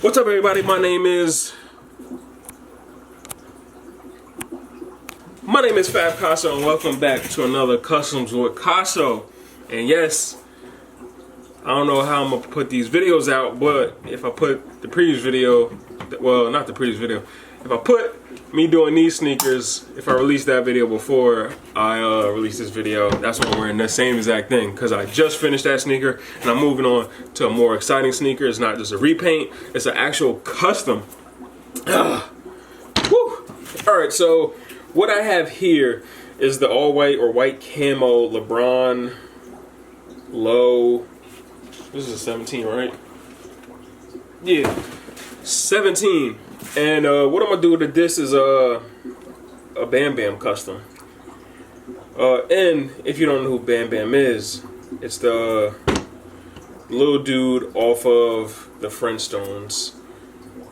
What's up, everybody? My name is Fab Casso, and welcome back to another Customs with Casso. And yes, I don't know how I'm gonna put these videos out, but if I put the previous video, well, not the previous video, if I put me doing these sneakers, if I release that video before I release this video, that's when I'm wearing the same exact thing, because I just finished that sneaker and I'm moving on to a more exciting sneaker. It's not just a repaint, it's an actual custom. Woo. All right, so what I have here is the all white or white camo LeBron low. This is a 17, right? Yeah, 17. And what I'm gonna do to this is a Bam Bam custom. And if you don't know who Bam Bam is, it's the little dude off of the Flintstones,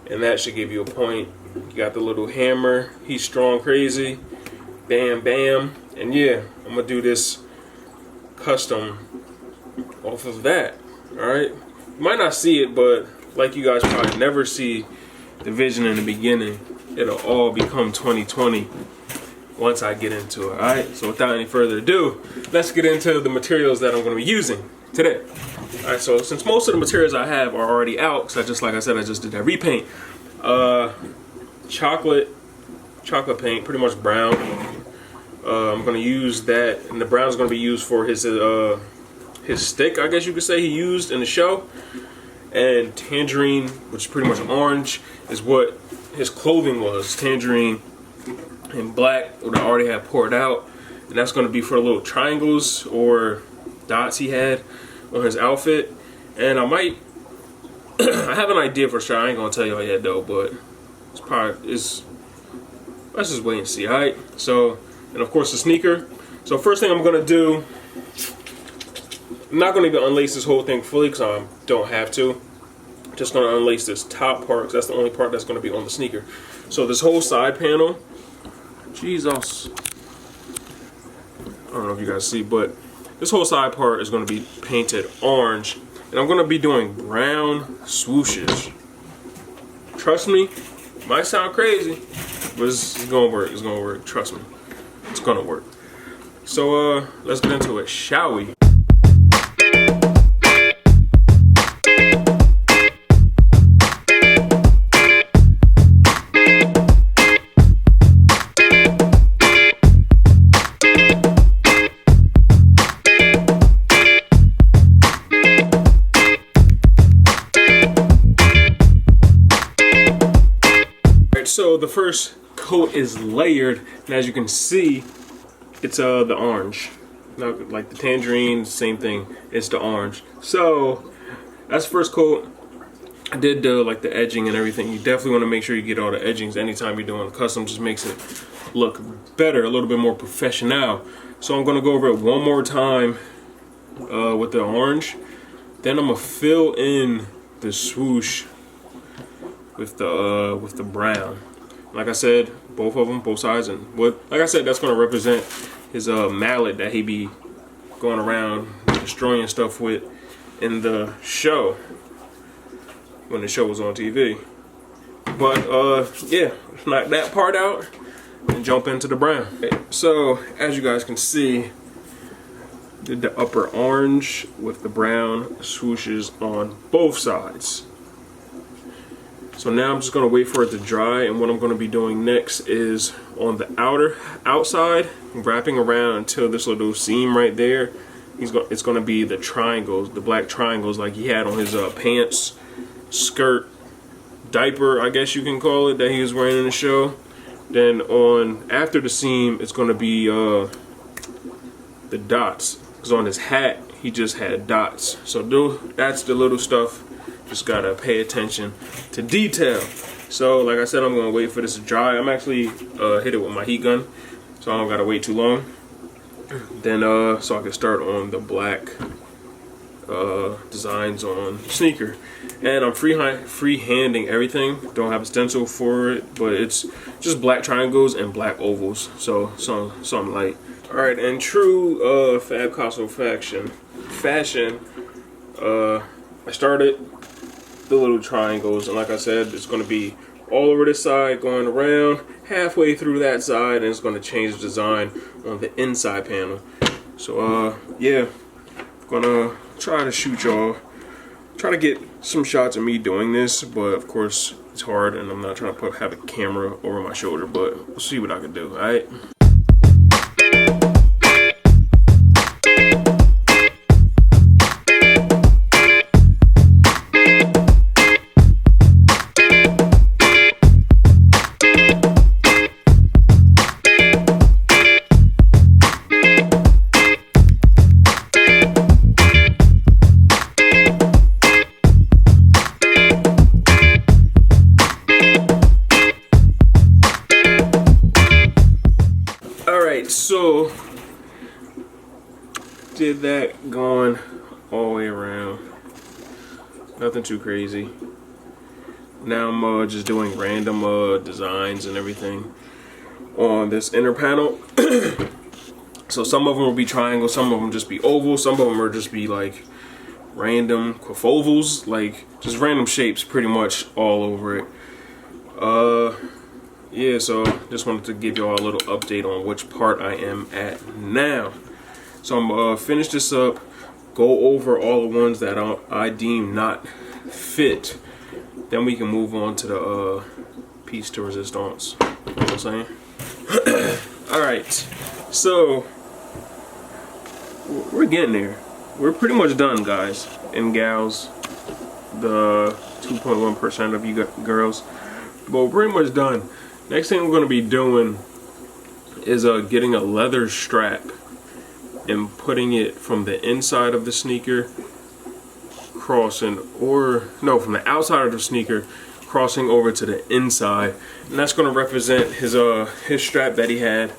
and that should give you a point. You got the little hammer. He's strong, crazy. Bam Bam. And yeah, I'm gonna do this custom off of that. All right. You might not see it, but like you guys probably never see the vision in the beginning, it'll all become 2020 once I get into it. Alright, so without any further ado, let's get into the materials that I'm going to be using today. Alright, so since most of the materials I have are already out, because like I said, I just did that repaint. Chocolate paint, pretty much brown. I'm going to use that, and the brown is going to be used for his stick, I guess you could say, he used in the show. And tangerine, which is pretty much orange, is what his clothing was. Tangerine and black, what I already had poured out. And that's going to be for the little triangles or dots he had on his outfit. And I might, I have an idea for sure. I ain't going to tell y'all yet though, but it's probably, let's just wait and see, alright? So, and of course the sneaker. So first thing I'm going to do, I'm not going to even unlace this whole thing fully because I don't have to. I'm just going to unlace this top part because that's the only part that's going to be on the sneaker. So this whole side panel, Jesus, I don't know if you guys see, but this whole side part is going to be painted orange. And I'm going to be doing brown swooshes. Trust me, it might sound crazy, but it's going to work. It's going to work. Trust me. It's going to work. So let's get into it, shall we? So the first coat is layered, and as you can see, it's the orange. Now, like the tangerine, same thing. It's the orange. So that's the first coat. I did like the edging and everything. You definitely want to make sure you get all the edgings anytime you're doing a custom. Just makes it look better, a little bit more professional. So I'm gonna go over it one more time with the orange. Then I'm gonna fill in the swoosh with the brown. Like I said, both of them, both sides, and like I said, that's gonna represent his mallet that he be going around destroying stuff with in the show when the show was on TV. But yeah, knock that part out and jump into the brown. So as you guys can see, did the upper orange with the brown swooshes on both sides. So now I'm just going to wait for it to dry, and what I'm going to be doing next is on the outside, wrapping around until this little seam right there. It's going to be the triangles, the black triangles like he had on his pants, skirt, diaper, I guess you can call it, that he was wearing in the show. Then after the seam, it's going to be the dots, because on his hat he just had dots. So that's the little stuff. Just gotta pay attention to detail. So like I said, I'm gonna wait for this to dry. I'm actually hit it with my heat gun, so I don't gotta wait too long. Then so I can start on the black designs on the sneaker. And I'm free-handing everything. Don't have a stencil for it, but it's just black triangles and black ovals. So something light. All right, in true Fab Casso fashion, I started the little triangles, and like I said, it's going to be all over this side, going around halfway through that side, and it's going to change the design on the inside panel. So yeah, I'm gonna try to shoot y'all, try to get some shots of me doing this, but of course it's hard, and I'm not trying to have a camera over my shoulder, but we'll see what I can do. All right. So did that going all the way around, nothing too crazy. Now I'm just doing random designs and everything on this inner panel. So some of them will be triangles, some of them just be oval, some of them are just be like random quafovals, like just random shapes pretty much all over it. Yeah, so just wanted to give y'all a little update on which part I am at now. So I'm gonna finish this up, go over all the ones that I deem not fit. Then we can move on to the piece de resistance. You know what I'm saying? Alright, so we're getting there. We're pretty much done, guys and gals. The 2.1% of you girls. But we're pretty much done. Next thing we're going to be doing is getting a leather strap and putting it from the inside of the sneaker crossing, or no, from the outside of the sneaker crossing over to the inside, and that's going to represent his strap that he had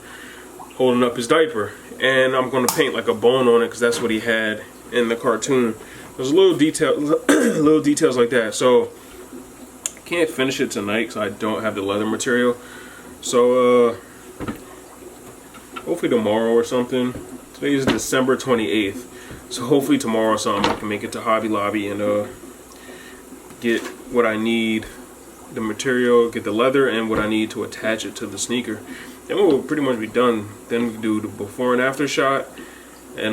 holding up his diaper. And I'm going to paint like a bone on it because that's what he had in the cartoon. There's little details like that. So can't finish it tonight because I don't have the leather material. So hopefully tomorrow or something. Today is December 28th, so hopefully tomorrow or something I can make it to Hobby Lobby and get what I need, the material, get the leather, and what I need to attach it to the sneaker. Then we'll pretty much be done. Then we can do the before and after shot, and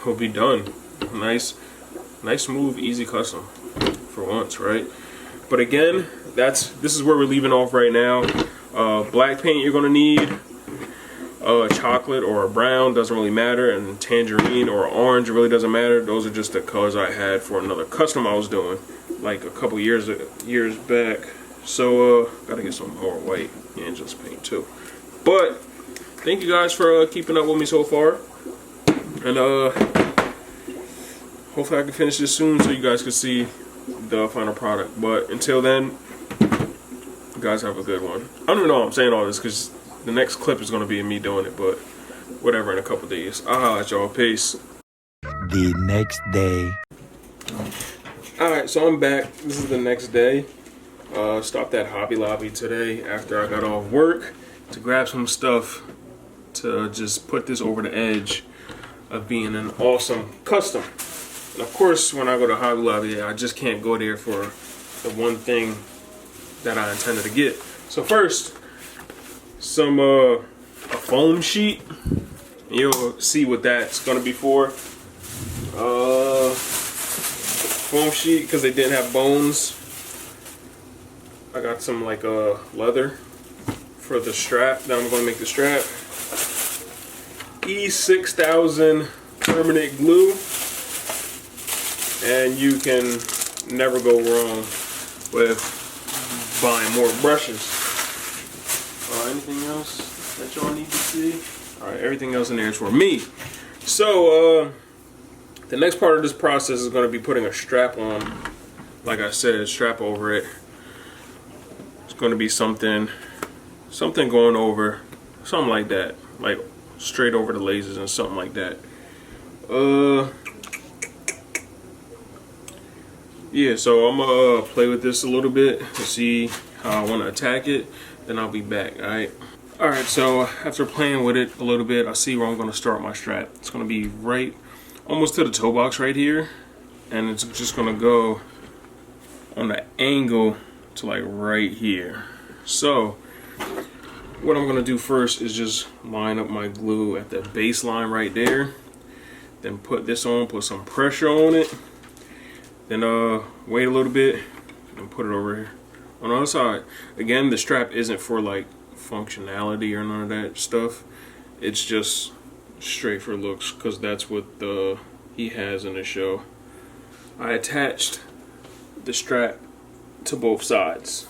we'll be done. Nice smooth, easy custom for once, right? But again, this is where we're leaving off right now. Black paint you're gonna need, chocolate or a brown, doesn't really matter, and tangerine or orange, it really doesn't matter. Those are just the colors I had for another custom I was doing like a couple years back. So gotta get some more white and just paint too. But thank you guys for keeping up with me so far, and hopefully I can finish this soon so you guys can see the final product. But until then, you guys have a good one. I don't even know why I'm saying all this because the next clip is going to be me doing it, but whatever, in a couple days. I'll holla at y'all. Peace. The next day. Alright, so I'm back. This is the next day. Stopped at Hobby Lobby today after I got off work to grab some stuff to just put this over the edge of being an awesome custom. And of course, when I go to Hobby Lobby, I just can't go there for the one thing that I intended to get. So first, some a foam sheet. You'll see what that's gonna be for. Foam sheet, because they didn't have bones. I got some like leather for the strap that I'm gonna make the strap. E6000 permanent glue, and you can never go wrong with buying more brushes. Anything else that y'all need to see? Alright, everything else in there is for me. So the next part of this process is going to be putting a strap on. Like I said, a strap over it. It's going to be something going over, something like that, like straight over the lasers and something like that. Yeah, so I'm gonna play with this a little bit to see how I want to attack it. Then I'll be back. Alright, so after playing with it a little bit, I see where I'm going to start my strap. It's going to be right almost to the toe box right here. and it's just gonna go on the angle to like right here. So what I'm gonna do first is just line up my glue at the baseline right there, then put this on, put some pressure on it, then wait a little bit and put it over here on the other side. Again, the strap isn't for like functionality or none of that stuff. It's just straight for looks, because that's what he has in the show. I attached the strap to both sides.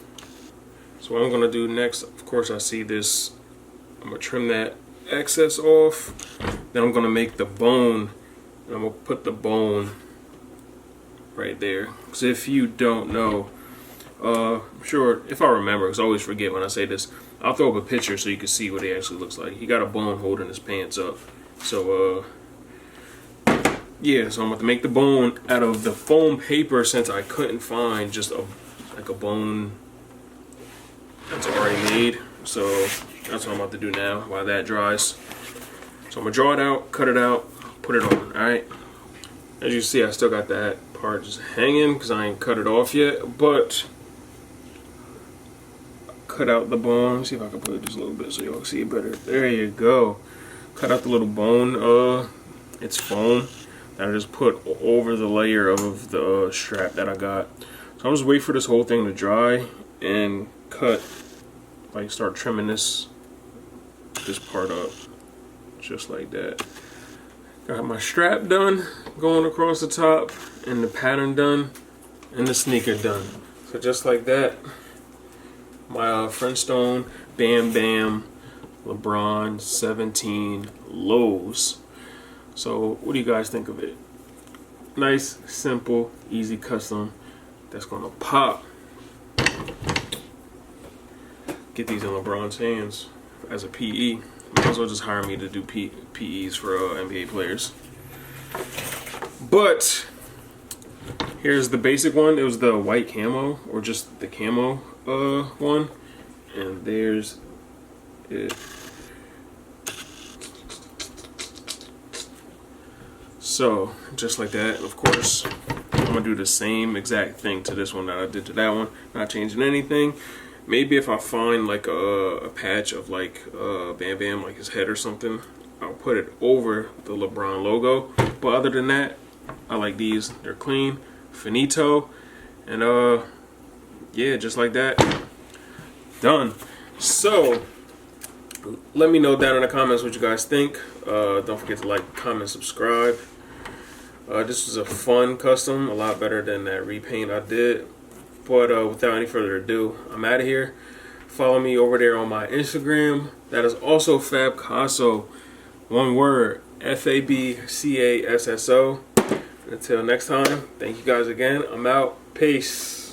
So what I'm gonna do next, of course, I see this, I'm gonna trim that excess off. Then I'm gonna make the bone, and I'm gonna put the bone right there. Because if you don't know, I'm sure, if I remember, because I always forget when I say this, I'll throw up a picture so you can see what he actually looks like. He got a bone holding his pants up. So yeah, so I'm about to make the bone out of the foam paper, since I couldn't find just like a bone that's already made. So that's what I'm about to do now while that dries. So I'm gonna draw it out, cut it out, put it on. Alright, as you see, I still got that part just hanging because I ain't cut it off yet, but cut out the bone. See if I can put it just a little bit so y'all can see it better. There you go. Cut out the little bone. It's foam that I just put over the layer of the strap that I got. So I'm just wait for this whole thing to dry and cut, like start trimming this part up just like that. Got my strap done going across the top, and the pattern done, and the sneaker done. So just like that, my Flintstone Bam Bam LeBron 17 lows. So what do you guys think of it? Nice, simple, easy custom that's gonna pop. Get these in LeBron's hands as a PE. Might as well just hire me to do PEs for NBA players. But here's the basic one. It was the white camo, or just the camo one. And there's it. So just like that. Of course, I'm gonna do the same exact thing to this one that I did to that one, not changing anything. Maybe if I find like a patch of like Bam Bam, like his head or something, I'll put it over the LeBron logo. But other than that, I like these. They're clean, finito, and yeah, just like that, done. So let me know down in the comments what you guys think. Don't forget to like, comment, subscribe. This was a fun custom, a lot better than that repaint I did. But without any further ado, I'm out of here. Follow me over there on my Instagram. That is also Fabcasso. One word, Fabcasso. Until next time, thank you guys again. I'm out. Peace.